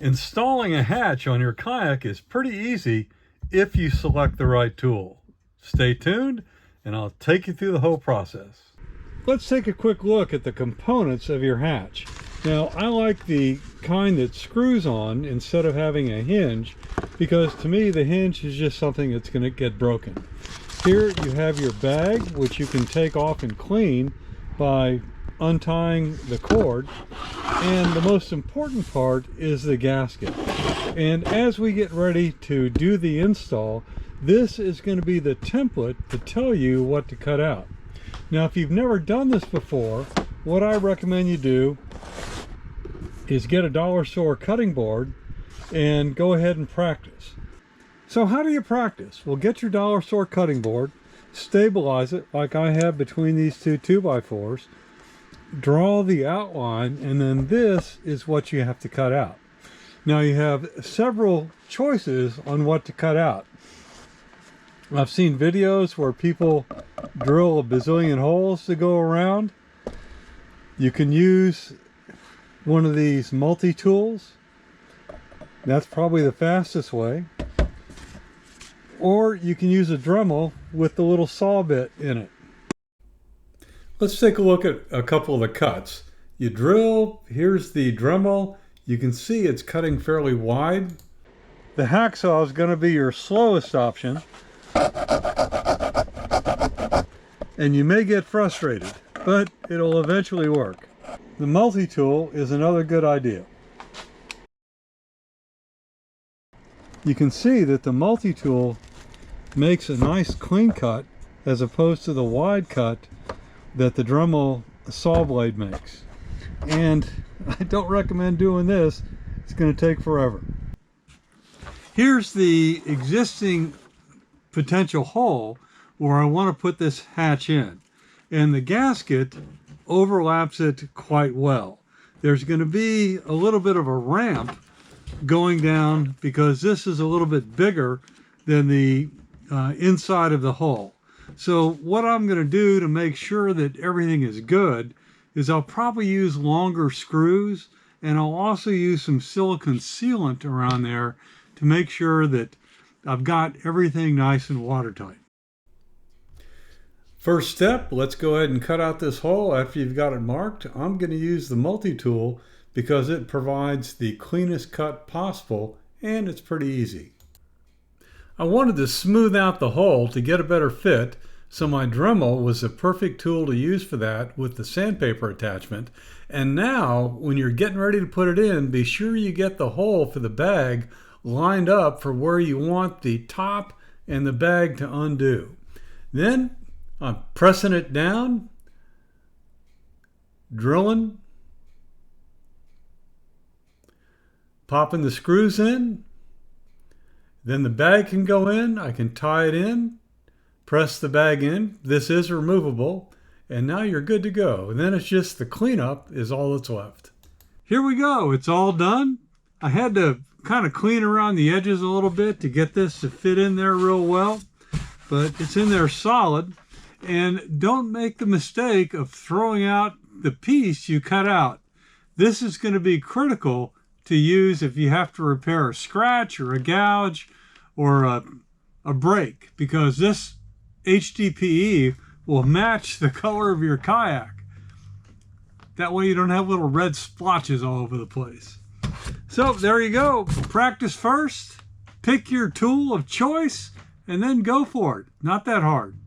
Installing a hatch on your kayak is pretty easy if you select the right tool. Stay tuned and I'll take you through the whole process. Let's take a quick look at the components of your hatch. Now, I like the kind that screws on instead of having a hinge, because to me the hinge is just something that's going to get broken. Here you have your bag, which you can take off and clean by untying the cord, and the most important part is the gasket. And as we get ready to do the install, this is going to be the template to tell you what to cut out. Now, if you've never done this before, what I recommend you do is get a dollar store cutting board and go ahead and practice. So how do you practice? Well, get your dollar store cutting board, stabilize it like I have between these two 2x4s, draw the outline, and then this is what you have to cut out. Now, you have several choices on what to cut out. I've seen videos where people drill a bazillion holes to go around. You can use one of these multi-tools. That's probably the fastest way. Or you can use a Dremel with the little saw bit in it. Let's take a look at a couple of the cuts. You drill, here's the Dremel. You can see it's cutting fairly wide. The hacksaw is going to be your slowest option. And you may get frustrated, but it'll eventually work. The multi-tool is another good idea. You can see that the multi-tool makes a nice clean cut as opposed to the wide cut that the Dremel saw blade makes. And I don't recommend doing this. It's going to take forever. Here's the existing potential hole where I want to put this hatch in, and the gasket overlaps it quite well. There's going to be a little bit of a ramp going down because this is a little bit bigger than the inside of the hull. So what I'm going to do to make sure that everything is good is I'll probably use longer screws, and I'll also use some silicone sealant around there to make sure that I've got everything nice and watertight. First step, let's go ahead and cut out this hole after you've got it marked. I'm going to use the multi-tool because it provides the cleanest cut possible, and it's pretty easy. I wanted to smooth out the hole to get a better fit, so my Dremel was the perfect tool to use for that with the sandpaper attachment. And now, when you're getting ready to put it in, be sure you get the hole for the bag lined up for where you want the top and the bag to undo. Then I'm pressing it down, drilling, popping the screws in. Then the bag can go in. I can tie it in, press the bag in. This is removable, and now you're good to go. And then it's just the cleanup is all that's left. Here we go. It's all done. I had to kind of clean around the edges a little bit to get this to fit in there real well, but it's in there solid. And don't make the mistake of throwing out the piece you cut out. This is going to be critical to use if you have to repair a scratch or a gouge or a break, because this HDPE will match the color of your kayak. That way you don't have little red splotches all over the place. So there you go. Practice first, pick your tool of choice, and then go for it. Not that hard.